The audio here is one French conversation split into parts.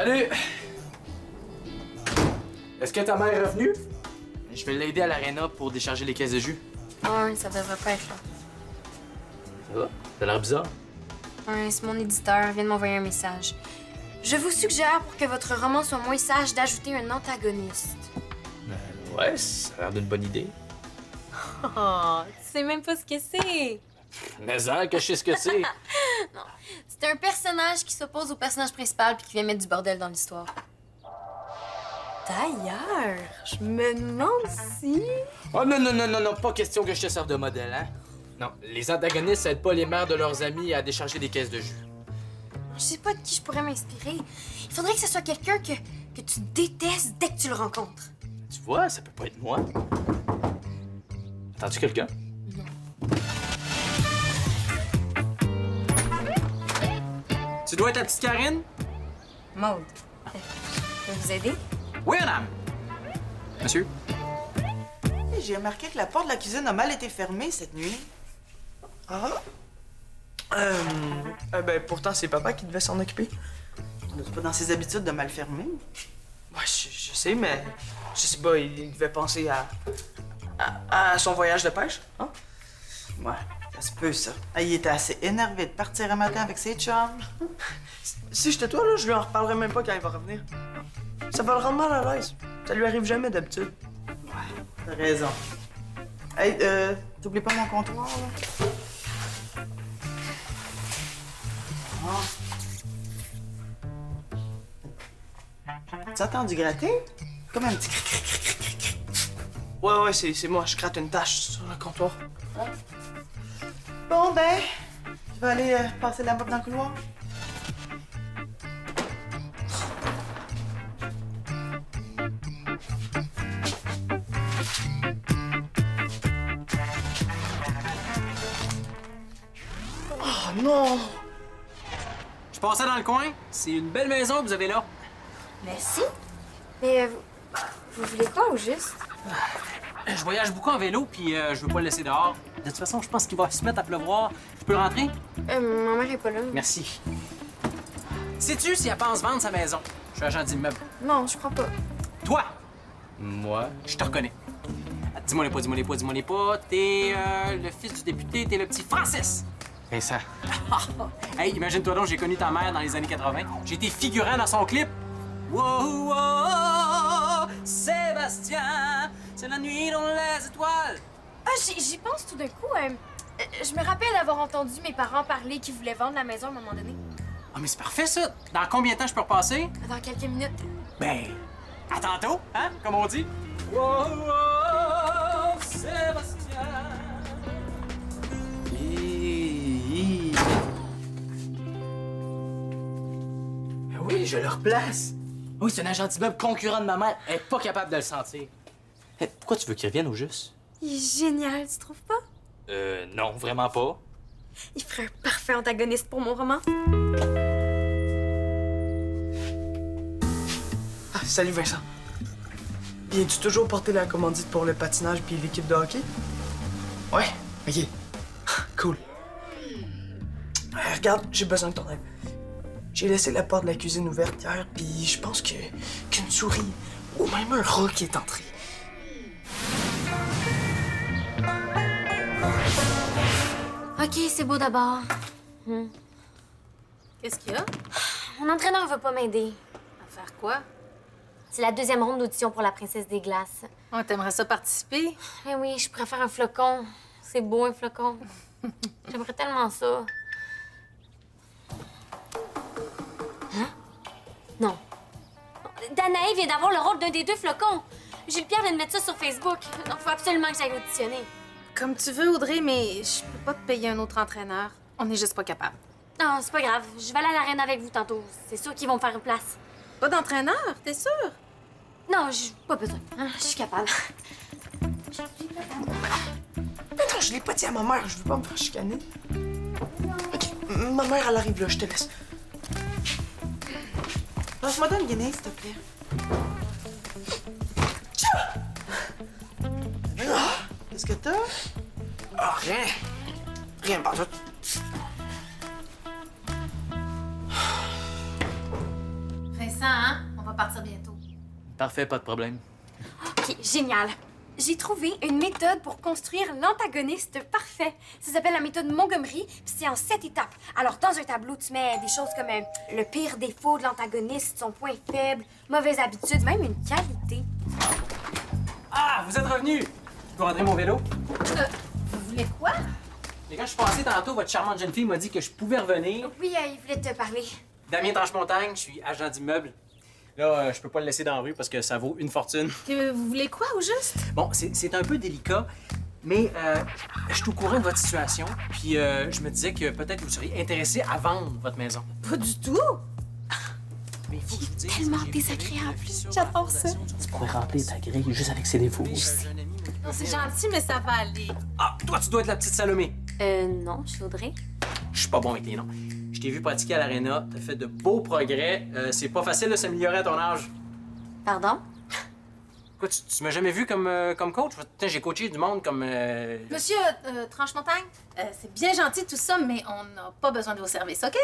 Salut! Est-ce que ta mère est revenue? Je vais l'aider à l'aréna pour décharger les caisses de jus. Ouais, ça devrait pas être là. Ça va? T'as l'air bizarre. Ouais, c'est mon éditeur, vient de m'envoyer un message. Je vous suggère, pour que votre roman soit moins sage, d'ajouter un antagoniste. Ouais, ça a l'air d'une bonne idée. Oh, tu sais même pas ce que c'est. Mais hein, que je sais ce que c'est. Non, c'est un personnage qui s'oppose au personnage principal puis qui vient mettre du bordel dans l'histoire. D'ailleurs, je me demande si... Oh non, pas question que je te serve de modèle, hein? Non, les antagonistes aident pas les mères de leurs amis à décharger des caisses de jus. Je sais pas de qui je pourrais m'inspirer. Il faudrait que ce soit quelqu'un que tu détestes dès que tu le rencontres. Tu vois, ça peut pas être moi. Attends-tu quelqu'un? Non. Tu dois être la petite Karine? Maude, je peux vous aider? Oui, madame. Monsieur? J'ai remarqué que la porte de la cuisine a mal été fermée cette nuit. Ah? Ben, pourtant, c'est papa qui devait s'en occuper. C'est pas dans ses habitudes de mal fermer. Ouais, je sais, mais je sais pas, il devait penser à son voyage de pêche, hein? Ouais, ça se peut, ça. Ah, il était assez énervé de partir un matin avec ses chums. Si j'étais toi, là, je lui en reparlerais même pas quand il va revenir. Ça va le rendre mal à l'aise. Ça lui arrive jamais d'habitude. Ouais, t'as raison. Hey, t'oublies pas mon comptoir, là? Tu entends du gratter? Comme un petit cric. Ouais, c'est moi, je gratte une tache sur le comptoir. Bon, ben, je vais aller passer la mop dans le couloir. Oh non! Je passais dans le coin. C'est une belle maison que vous avez là. Merci. Mais vous voulez quoi au juste? Je voyage beaucoup en vélo, puis je veux pas le laisser dehors. De toute façon, je pense qu'il va se mettre à pleuvoir. Je peux rentrer? Ma mère est pas là. Merci. Sais-tu si elle pense vendre sa maison? Je suis agent d'immeuble. Non, je crois pas. Toi, Moi? je te reconnais. Dis-moi les pas. T'es le fils du député, t'es le petit Francis. Vincent. Hey, imagine-toi donc, j'ai connu ta mère dans les années 80. J'ai été figurant dans son clip. Wow, wow, Sébastien, c'est la nuit dans les étoiles. Ah, j'y pense tout d'un coup. Je me rappelle d'avoir entendu mes parents parler qu'ils voulaient vendre la maison à un moment donné. Ah, mais c'est parfait, ça. Dans combien de temps je peux repasser? Dans quelques minutes. Ben, à tantôt, hein, comme on dit. Wow, wow, Sébastien. Oui, je le replace. Oui, c'est un agent d'immeuble concurrent de ma mère. Elle est pas capable de le sentir. Hey, pourquoi tu veux qu'il revienne au juste? Il est génial, tu trouves pas? Non, vraiment pas. Il ferait un parfait antagoniste pour mon roman. Ah, salut Vincent. Viens-tu toujours porter la commandite pour le patinage puis l'équipe de hockey? Ouais, ok. Cool. Regarde, j'ai besoin de ton aide. J'ai laissé la porte de la cuisine ouverte hier, puis je pense qu'une souris ou même un rat qui est entré. OK, c'est beau d'abord. Qu'est-ce qu'il y a? Mon entraîneur veut pas m'aider. À faire quoi? C'est la deuxième ronde d'audition pour la Princesse des Glaces. Oh, t'aimerais ça participer? Eh oui, je préfère un flocon. C'est beau, un flocon. J'aimerais tellement ça. Hein? Non. Danae vient d'avoir le rôle d'un des deux flocons. Jules Pierre vient de mettre ça sur Facebook. Donc, faut absolument que j'aille auditionner. Comme tu veux, Audrey, mais je peux pas te payer un autre entraîneur. On n'est juste pas capable. Non, c'est pas grave. Je vais aller à l'arène avec vous tantôt. C'est sûr qu'ils vont me faire une place. Pas d'entraîneur, t'es sûr? Non, j'ai pas besoin. Hein, je suis capable. Attends, je l'ai pas dit à ma mère, je veux pas me faire chicaner. Ok, ma mère, elle arrive là, je te laisse. Lâche-moi donc une guinée, s'il te plaît. Qu'est-ce que t'as? Ah, rien. Rien, pas tout. Vincent, partir bientôt. Parfait, pas de problème. OK, génial. J'ai trouvé une méthode pour construire l'antagoniste parfait. Ça s'appelle la méthode Montgomery, puis c'est en 7 étapes. Alors, dans un tableau, tu mets des choses comme le pire défaut de l'antagoniste, son point faible, mauvaise habitude, même une qualité. Ah, vous êtes revenus! Vous rendrez mon vélo? Vous voulez quoi? Et quand je suis passé tantôt, votre charmante jeune fille m'a dit que je pouvais revenir. Oui, il voulait te parler. Damien Tranche-Montagne, je suis agent d'immeuble. Là, je peux pas le laisser dans la rue parce que ça vaut une fortune. Que vous voulez quoi, au juste? Bon, c'est un peu délicat, mais je suis au courant de votre situation, puis je me disais que peut-être vous seriez intéressé à vendre votre maison. Pas du tout! Mais il faut que je vous dise, tellement j'ai désagréable. une fissure J'adore dans la ça. fondation du Tu pourrais remplir ta grille juste avec ses défauts. Non, c'est gentil, mais ça va aller. Ah, toi, tu dois être la petite Salomé. Non, je suis Audrey. Je suis pas bon avec les noms. Je t'ai vu pratiquer à l'aréna, t'as fait de beaux progrès. C'est pas facile de s'améliorer à ton âge. Pardon? Quoi, tu m'as jamais vu comme coach? Putain, j'ai coaché du monde comme... Monsieur Tranche-Montagne, c'est bien gentil tout ça, mais on n'a pas besoin de vos services, OK?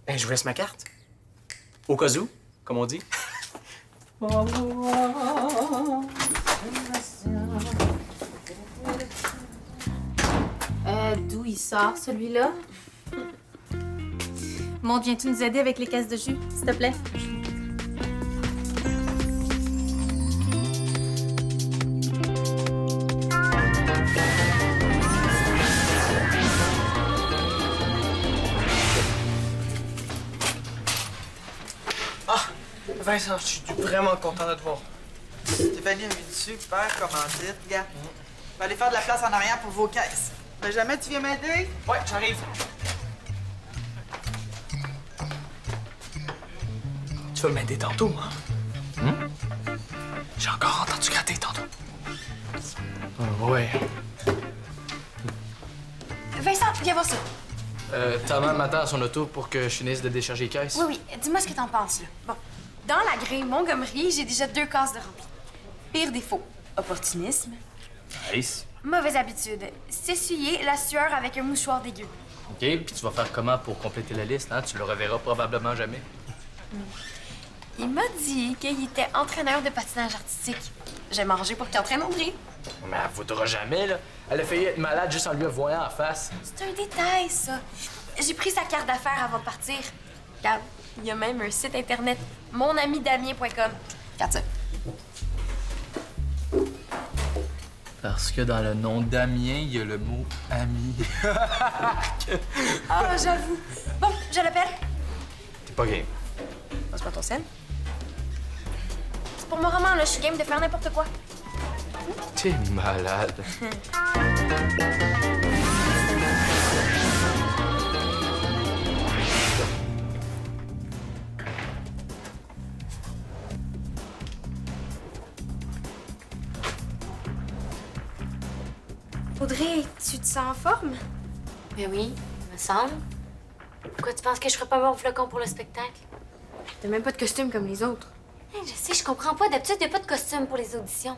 Ben, je vous laisse ma carte. Au cas où, comme on dit. D'où il sort, celui-là? Maud, viens-tu nous aider avec les caisses de jus, s'il te plaît? Vincent, je suis vraiment content de te voir. Stéphanie a eu une super commandite, gars. Je vais aller faire de la place en arrière pour vos caisses. Benjamin, tu viens m'aider? Ouais, j'arrive. Tu vas m'aider tantôt, hein? J'ai encore entendu gratter tantôt. Ouais. Vincent, viens voir ça. Ta maman m'attend à son auto pour que je finisse de décharger les caisses. Oui, dis-moi ce que t'en penses, là. Bon, dans la grille Montgomery, j'ai déjà 2 cases de rempli. Pire défaut, opportunisme. Nice. Mauvaise habitude, s'essuyer la sueur avec un mouchoir dégueu. OK, puis tu vas faire comment pour compléter la liste, hein? Tu le reverras probablement jamais. Il m'a dit qu'il était entraîneur de patinage artistique. J'ai mangé pour qu'il entraîne Audrey. Mais elle voudra jamais, là. Elle a failli être malade juste en lui voyant en face. C'est un détail, ça. J'ai pris sa carte d'affaires avant de partir. Regarde, il y a même un site internet, monamidamien.com. Regarde ça. Parce que dans le nom Damien, il y a le mot ami. Ah, j'avoue. Bon, je l'appelle. T'es pas game. C'est pas ton scène. C'est pour mon roman, là. Je suis game de faire n'importe quoi. T'es malade. Audrey, tu te sens en forme? Ben oui, me semble. Pourquoi tu penses que je ferais pas mon flocon pour le spectacle? T'as même pas de costume comme les autres. Je sais, je comprends pas. D'habitude, y'a pas de costume pour les auditions.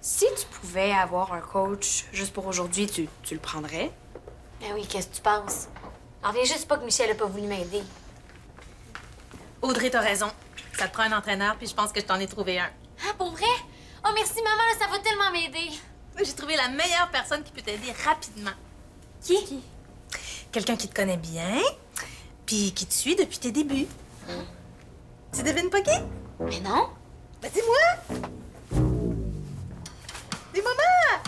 Si tu pouvais avoir un coach juste pour aujourd'hui, tu le prendrais? Ben oui, qu'est-ce que tu penses? En reviens juste pas que Michel a pas voulu m'aider. Audrey, t'as raison. Ça te prend un entraîneur, puis je pense que je t'en ai trouvé un. Ah, pour vrai? Oh, merci, maman, là, ça va tellement m'aider. J'ai trouvé la meilleure personne qui peut t'aider rapidement. Qui? Quelqu'un qui te connaît bien, puis qui te suit depuis tes débuts. Tu devines pas qui? Mais non. Ben, c'est moi! C'est maman!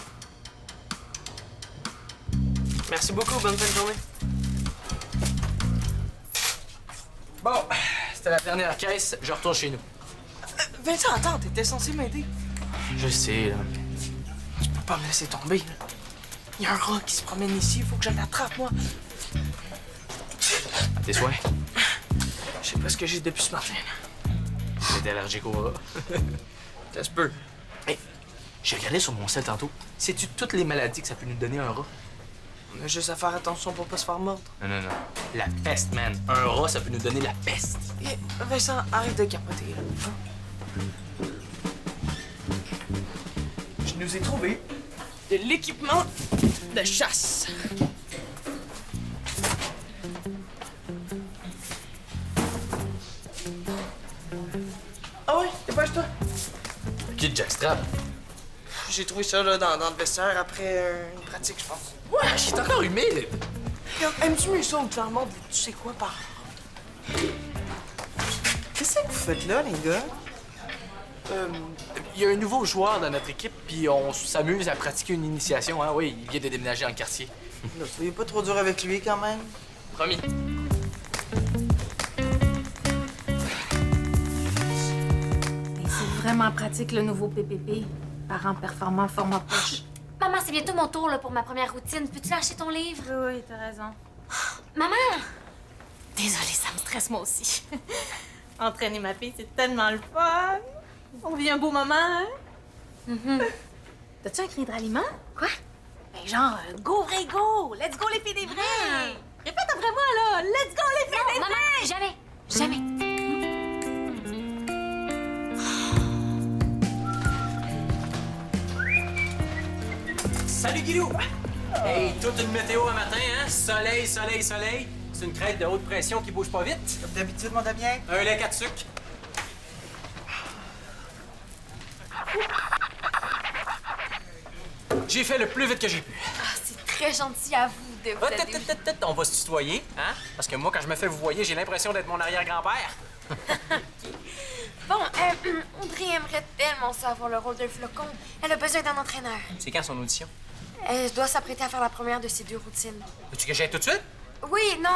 Merci beaucoup, bonne fin de journée. Bon, c'était la dernière caisse. Je retourne chez nous. Vincent, attends, t'étais censé m'aider. Je sais, là. Tu peux pas me laisser tomber, là. Il y a un rat qui se promène ici, il faut que je l'attrape, moi. À tes soins. Je sais pas ce que j'ai depuis ce matin, là. T'es allergique au rat. Ça se peut. Hey, j'ai regardé sur mon sel tantôt. Sais-tu toutes les maladies que ça peut nous donner un rat? On a juste à faire attention pour pas se faire mordre. Non, non, non. La peste, man. Un rat, ça peut nous donner la peste. Et Vincent, arrête de capoter, là. Je nous ai trouvé de l'équipement de chasse. fâche, toi? Qui de Jackstrap? J'ai trouvé ça là dans le vestiaire après une pratique, je pense. Ouais, je suis encore humide. Regarde, aimes-tu mieux ça ou te faire mordre tu sais quoi par... Qu'est-ce que vous faites là, les gars? Il y a un nouveau joueur dans notre équipe, puis on s'amuse à pratiquer une initiation, hein? Oui, il vient de déménager dans le quartier. Là, soyez pas trop dur avec lui quand même. Promis. Et c'est vraiment pratique le nouveau PPP. Parents performants format poche. Maman, c'est bientôt mon tour là, pour ma première routine. Peux-tu lâcher ton livre? Oui, oui, t'as raison. Maman! Désolée, ça me stresse moi aussi. Entraîner ma fille, c'est tellement le fun. On vit un beau moment, hein? T'as-tu un cri de ralliement? Quoi? Ben genre, go vrai go! Let's go les filles des vrais! Répète après moi, là! Let's go les filles des Maman, vrais! jamais! Jamais! Salut, Guilou! Hey, toute une météo un matin, hein? Soleil, soleil, soleil. C'est une crête de haute pression qui bouge pas vite. Comme d'habitude, mon Damien. Un lait 4 sucres. J'ai fait le plus vite que j'ai pu. Ah, c'est très gentil à vous de vous aider. On va se tutoyer, hein? Parce que moi, quand je me fais vous voyer, j'ai l'impression d'être mon arrière-grand-père. Bon, Audrey aimerait tellement ça avoir le rôle de flocon. Elle a besoin d'un entraîneur. C'est quand son audition? Elle doit s'apprêter à faire la première de ses 2 routines. Veux-tu que j'aille tout de suite? Oui, non,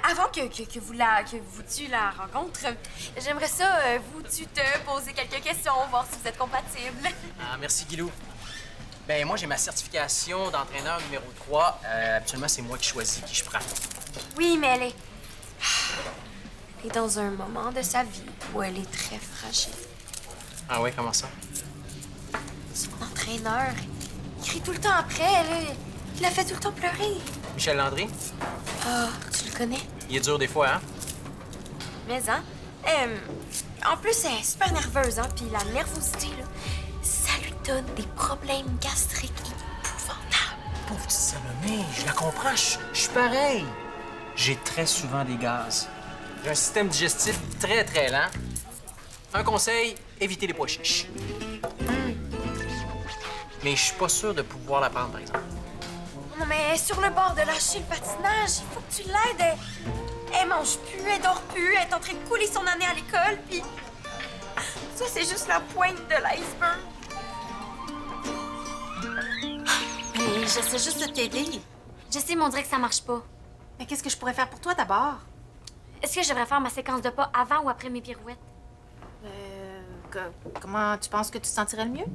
avant que vous tuiez la rencontre, j'aimerais ça, vous te poser quelques questions, voir si vous êtes compatibles. Ah, merci, Guilou. Ben, moi, j'ai ma certification d'entraîneur numéro 3. Habituellement, c'est moi qui choisis qui je prends. Oui, mais elle est dans un moment de sa vie où elle est très fragile. Ah ouais, comment ça? Son entraîneur, il crie tout le temps après elle. Il la fait tout le temps pleurer. Michel Landry? Ah, tu le connais? Il est dur des fois, hein? Mais, hein? En plus, elle est super nerveuse, hein? Puis la nervosité, là, ça lui donne des problèmes gastriques épouvantables. Pauvre petite Salomé, je la comprends, je suis pareil. J'ai très souvent des gaz. J'ai un système digestif très, très lent. Un conseil, évitez les pois chiches. Mais je suis pas sûr de pouvoir la prendre, par exemple. Non, mais elle est sur le bord de lâcher le patinage. Il faut que tu l'aides. Elle mange plus, elle dort plus, elle est en train de couler son année à l'école, puis... Ça, c'est juste la pointe de l'iceberg. Mais j'essaie juste de t'aider. Je sais, mais on dirait que ça marche pas. Mais qu'est-ce que je pourrais faire pour toi d'abord? Est-ce que je devrais faire ma séquence de pas avant ou après mes pirouettes? Comment tu penses que tu te sentirais le mieux?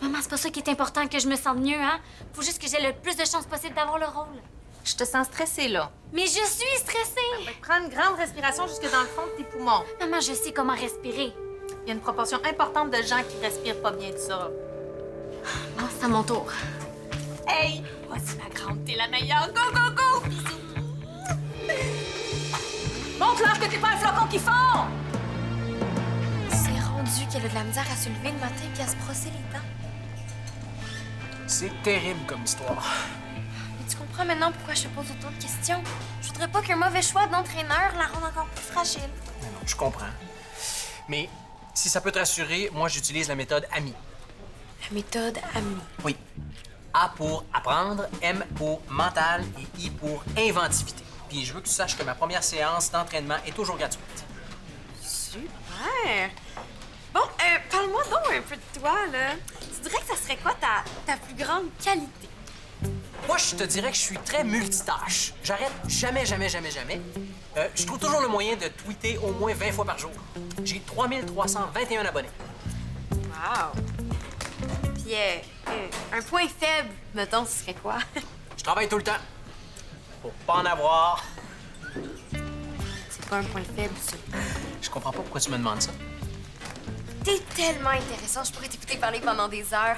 Maman, c'est pas ça qui est important, que je me sente mieux, hein? Faut juste que j'ai le plus de chances possible d'avoir le rôle. Je te sens stressée, là. Mais je suis stressée! Prends une grande respiration jusque dans le fond de tes poumons. Maman, je sais comment respirer. Il y a une proportion importante de gens qui respirent pas bien de ça. Bon, c'est à mon tour. Hey! Voici ma grande, t'es la meilleure. Go, go, go! Bisous! Montre-leur que t'es pas un flocon qui fond! C'est rendu qu'elle a de la misère à se lever le matin et à se brosser les dents. C'est terrible comme histoire. Mais tu comprends maintenant pourquoi je te pose autant de questions? Je voudrais pas qu'un mauvais choix d'entraîneur la rende encore plus fragile. Non, je comprends. Mais si ça peut te rassurer, moi, j'utilise la méthode AMI. La méthode AMI. Oui. A pour apprendre, M pour mental et I pour inventivité. Puis je veux que tu saches que ma première séance d'entraînement est toujours gratuite. Super! Bon, parle-moi donc un peu de toi, là. Tu dirais que ça serait quoi ta plus grande qualité? Moi, je te dirais que je suis très multitâche. J'arrête jamais. Je trouve toujours le moyen de tweeter au moins 20 fois par jour. J'ai 3321 abonnés. Wow! Puis, un point faible, mettons, ce serait quoi? Je travaille tout le temps. Pour pas en avoir. C'est pas un point faible, ça. Je comprends pas pourquoi tu me demandes ça. T'es tellement intéressant, je pourrais t'écouter parler pendant des heures.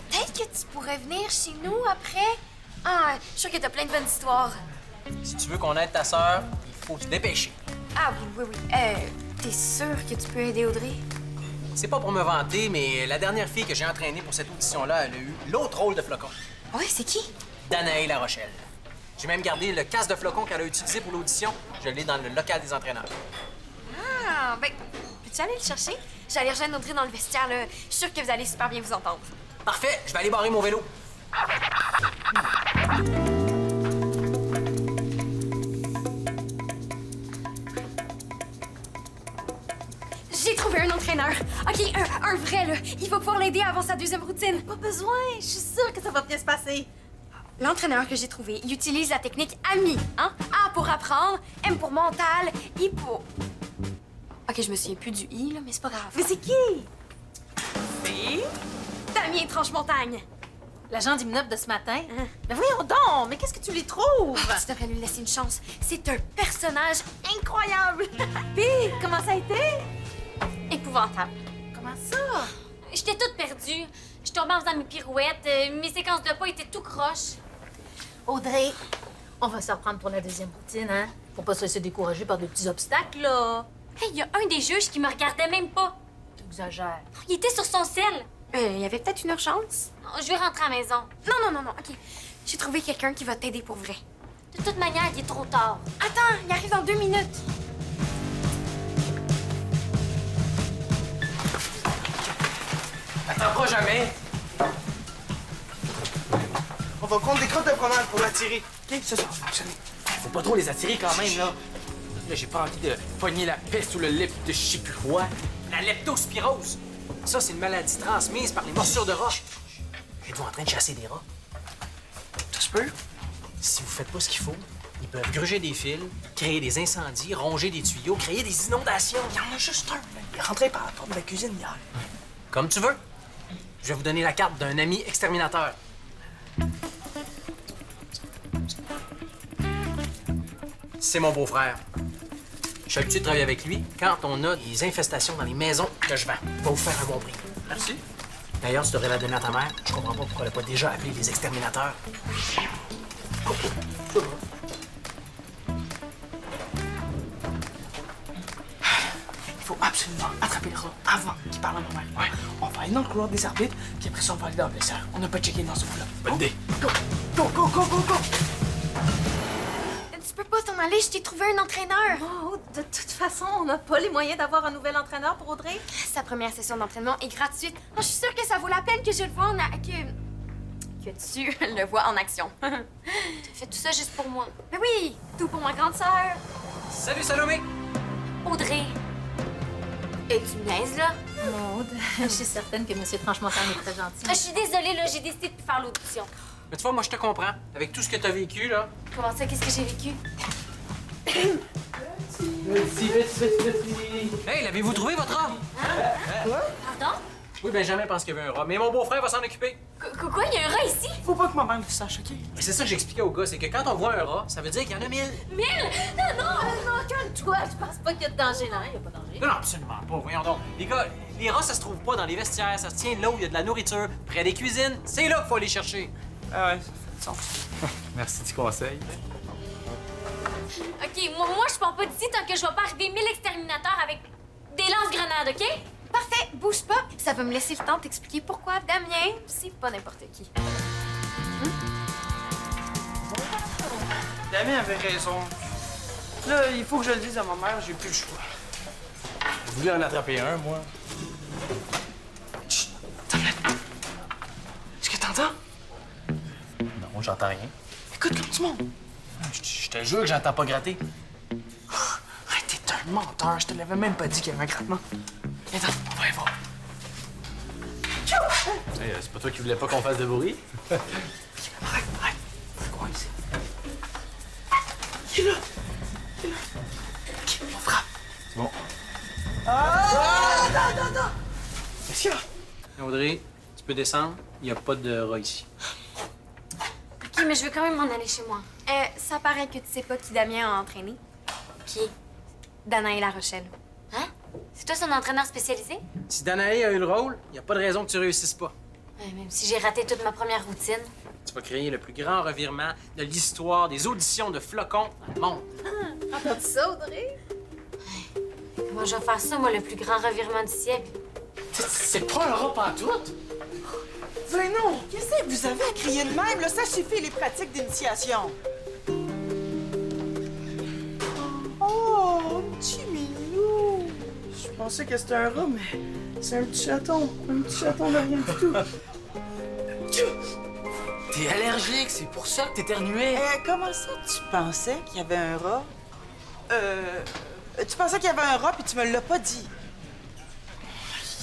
Peut-être que tu pourrais venir chez nous après? Ah, je suis sûre que t'as plein de bonnes histoires. Si tu veux qu'on aide ta sœur, il faut se dépêcher. Ah oui. T'es sûr que tu peux aider Audrey? C'est pas pour me vanter, mais la dernière fille que j'ai entraînée pour cette audition-là, elle a eu l'autre rôle de flocon. Ah oui, c'est qui? Danae La Rochelle. J'ai même gardé le casque de flocon qu'elle a utilisé pour l'audition. Je l'ai dans le local des entraîneurs. Ah, ben, peux-tu aller le chercher? J'allais rejoindre Audrey dans le vestiaire, là. Je suis sûre que vous allez super bien vous entendre. Parfait, je vais aller barrer mon vélo. J'ai trouvé un entraîneur. OK, un vrai, là. Il va pouvoir l'aider avant sa deuxième routine. Pas besoin, je suis sûre que ça va bien se passer. L'entraîneur que j'ai trouvé, il utilise la technique AMI, hein? A pour apprendre, M pour mental, I pour... OK, je me souviens plus du I, là, mais c'est pas grave. Mais c'est qui? C'est... Damien Tranche-Montagne. L'agent d'immeuble de ce matin? Hein? Mais voyons donc, mais qu'est-ce que tu lui trouves? Tu devrais lui laisser une chance. C'est un personnage incroyable. Puis, comment ça a été? Épouvantable. Comment ça? J'étais toute perdue. Je tombais en faisant mes pirouettes. Mes séquences de pas étaient tout croches. Audrey, on va se reprendre pour la deuxième routine, hein? Faut pas se laisser décourager par des petits obstacles, là. Hey, il y a un des juges qui me regardait même pas. T'exagères. Il était sur son sel. Il y avait peut-être une urgence. Je vais rentrer à la maison. Non, OK. J'ai trouvé quelqu'un qui va t'aider pour vrai. De toute manière, il est trop tard. Attends, il arrive dans 2 minutes. Attends pas jamais. On va prendre des crottes de fromage pour l'attirer. OK? Ça va fonctionner. Faut pas trop les attirer quand même, là. Là, j'ai pas envie de pogner la peste ou le lip de je sais plus quoi. La leptospirose. Ça, c'est une maladie transmise par les morsures de rats. Êtes-vous en train de chasser des rats? Ça se peut? Si vous faites pas ce qu'il faut, ils peuvent gruger des fils, créer des incendies, ronger des tuyaux, créer des inondations. Il y en a juste un. Il est rentré par la porte de la cuisine hier. Comme tu veux. Je vais vous donner la carte d'un ami exterminateur. C'est mon beau-frère. Je suis habitué de travailler avec lui quand on a des infestations dans les maisons que je vends. Il va vous faire un bon prix. Merci. D'ailleurs, tu devrais la donner à ta mère. Je comprends pas pourquoi elle n'a pas déjà appelé les exterminateurs. Il faut absolument attraper le rat avant qu'il parle à ma mère. Ouais. On va aller dans le couloir des arbitres, puis après ça, on va aller dans le vestiaire. On n'a pas checké dans ce coup-là. Bonne idée. Go, go! Tu peux pas t'en aller, je t'ai trouvé un entraîneur. Oh, de toute façon, on n'a pas les moyens d'avoir un nouvel entraîneur pour Audrey. Sa première session d'entraînement est gratuite. Je suis sûre que ça vaut la peine que je le vois que tu le vois en action. T'as fait tout ça juste pour moi. Mais oui, tout pour ma grande sœur. Salut, Salomé! Audrey. Et tu niaises, là? Maude, je suis certaine que M. Tranche-Montagne est très gentil. Je suis désolée, là, j'ai décidé de faire l'audition. Mais tu vois, moi, je te comprends. Avec tout ce que t'as vécu, là. Comment ça, qu'est-ce que j'ai vécu? Petit. Hey, l'avez-vous trouvé, votre rat? Pardon? Oui, Benjamin pense qu'il y avait un rat, mais mon beau-frère va s'en occuper. Quoi, il y a un rat ici? Faut pas que ma mère le sache, OK? Mais c'est ça que j'expliquais au gars, c'est que quand on voit un rat, ça veut dire qu'il y en a 1000. 1000? Non! Non, calme-toi, je pense pas qu'il y a de danger là, il n'y a pas de danger. Non, non, absolument pas. Voyons donc. Les gars, les rats, ça se trouve pas dans les vestiaires, ça se tient là où il y a de la nourriture, près des cuisines. C'est là qu'il faut aller chercher. Ah ouais, ça fait du sens. Merci du conseil. OK, moi, je pars pas d'ici tant que je vais pas arriver 1000 exterminateurs avec des lance-grenades, OK? Parfait, bouge pas. Ça va me laisser le temps de t'expliquer pourquoi Damien, c'est pas n'importe qui. Damien avait raison. Là, il faut que je le dise à ma mère, j'ai plus le choix. Je voulais en attraper un, moi. Chut! Tablette! Est-ce que t'entends? Non, j'entends rien. Écoute comme du monde! Je te jure que j'entends pas gratter. Arrête, t'es un menteur, je te l'avais même pas dit qu'il y avait un grattement. Attends, on va y voir. Hey, c'est pas toi qui voulais pas qu'on fasse de bruit? Arrête! C'est quoi ici? Il est là! OK, on frappe. C'est bon. Qu'est-ce qu'il y a? Audrey, tu peux descendre. Il n'y a pas de rat ici. OK, mais je veux quand même m'en aller chez moi. Ça paraît que tu sais pas qui Damien a entraîné. Qui? Danae La Rochelle. Hein? C'est toi son entraîneur spécialisé? Si Danae a eu le rôle, il n'y a pas de raison que tu réussses pas. Même si j'ai raté toute ma première routine. Tu vas créer le plus grand revirement de l'histoire des auditions de flocons dans le monde. Entends-tu ça, Audrey? Moi, je vais faire ça, moi, le plus grand revirement du siècle. C'est pas un rat pantoute! Ben non! Qu'est-ce que vous avez à crier de même? Là, ça suffit, les pratiques d'initiation. Oh, petit minou! Je suis pensais que c'était un rat, mais c'est un petit chaton. Un petit chaton de rien du tout. T'es allergique, c'est pour ça que t'éternuais. Comment ça, tu pensais qu'il y avait un rat? Tu pensais qu'il y avait un rat, puis tu me l'as pas dit.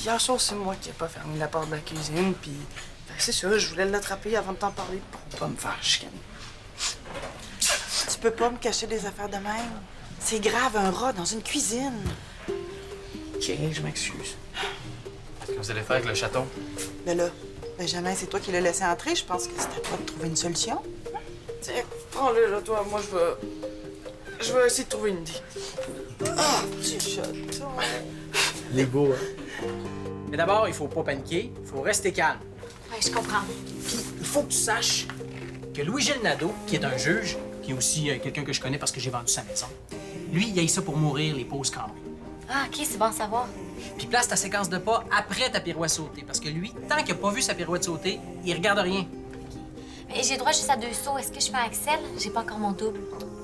Hier soir, c'est moi qui ai pas fermé la porte de la cuisine, puis... c'est ça, je voulais l'attraper avant de t'en parler pour pas me faire chicaner. Tu peux pas me cacher des affaires de même. C'est grave, un rat dans une cuisine. OK, je m'excuse. Qu'est-ce que vous allez faire avec le chaton? Mais là, Benjamin, c'est toi qui l'as laissé entrer. Je pense que c'est à toi de trouver une solution. Tiens, prends-le, là, toi. Moi, je vais essayer de trouver une idée. Ah, petit chaton. Il est beau, hein? Mais d'abord, il faut pas paniquer, il faut rester calme. Ouais, je comprends. Puis, il faut que tu saches que Louis-Gilles Nadeau, qui est un juge, qui est aussi quelqu'un que je connais parce que j'ai vendu sa maison, lui, il a eu ça pour mourir, les pauses cambrées. Ah, OK, c'est bon à savoir. Puis place ta séquence de pas après ta pirouette sautée, parce que lui, tant qu'il a pas vu sa pirouette sautée, il regarde rien. Mais j'ai droit juste à 2 sauts. Est-ce que je fais un Axel? J'ai pas encore mon double.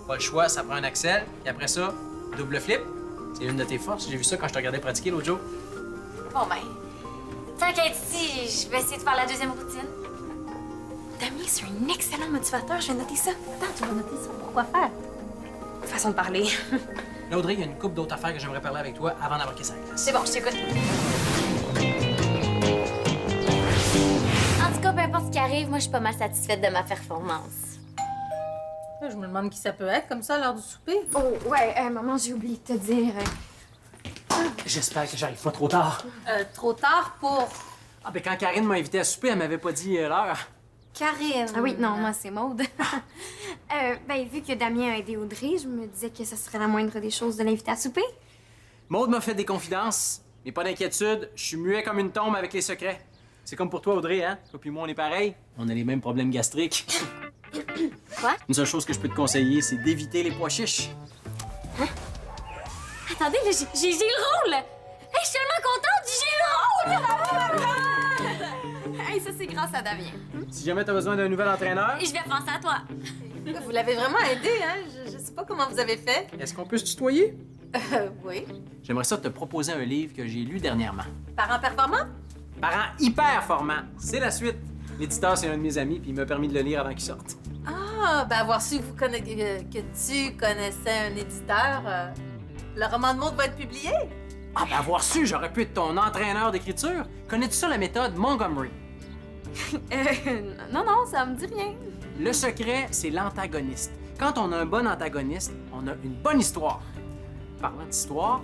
Pas le choix, ça prend un Axel, et après ça, double flip. C'est une de tes forces, j'ai vu ça quand je te regardais pratiquer l'autre jour. Bon, ben, tant qu'à être ici, je vais essayer de faire la deuxième routine. Damien, c'est un excellent motivateur. Je vais noter ça. Attends, tu vas noter ça. Pourquoi faire? Façon de parler. Là, Audrey, il y a une couple d'autres affaires que j'aimerais parler avec toi avant d'embarquer ça. C'est bon, je t'écoute. En tout cas, peu importe ce qui arrive, moi, je suis pas mal satisfaite de ma performance. Là, je me demande qui ça peut être, comme ça, à l'heure du souper. Oh, ouais, maman, j'ai oublié de te dire. J'espère que j'arrive pas trop tard. Trop tard pour... Ah, ben quand Karine m'a invité à souper, elle m'avait pas dit l'heure. Karine. Ah oui, non, moi, c'est Maude. Ben, vu que Damien a aidé Audrey, je me disais que ce serait la moindre des choses de l'inviter à souper. Maude m'a fait des confidences, mais pas d'inquiétude, je suis muet comme une tombe avec les secrets. C'est comme pour toi, Audrey, hein? Toi puis moi, on est pareil. On a les mêmes problèmes gastriques. Quoi? Une seule chose que je peux te conseiller, c'est d'éviter les pois chiches. Attendez, là, j'ai le rôle! Hey, je suis tellement contente, j'ai le rôle! Hey, ça, c'est grâce à Damien. Si jamais t'as besoin d'un nouvel entraîneur, Et je vais penser à toi. Vous l'avez vraiment aidé, hein? Je sais pas comment vous avez fait. est-ce qu'on peut se tutoyer? Oui. J'aimerais ça te proposer un livre que j'ai lu dernièrement. Parents performants? Parents hyper formants. C'est la suite. L'éditeur, c'est un de mes amis, puis il m'a permis de le lire avant qu'il sorte. Ah, ben avoir su que tu connaissais un éditeur, le roman de Maude va être publié? Ah, ben avoir su, j'aurais pu être ton entraîneur d'écriture. Connais-tu ça, la méthode Montgomery? Non, ça me dit rien. Le secret, c'est l'antagoniste. Quand on a un bon antagoniste, on a une bonne histoire. Parlant d'histoire,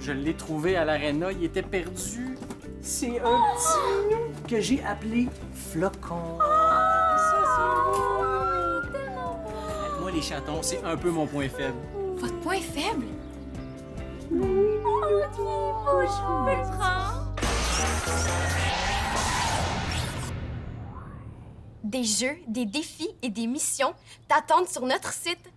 je l'ai trouvé à l'aréna, il était perdu. C'est un petit minou que j'ai appelé Flocon. Moi, les chatons, c'est un peu mon point faible. Votre point faible? Ok, moi, je peux le prendre. Des jeux, des défis et des missions t'attendent sur notre site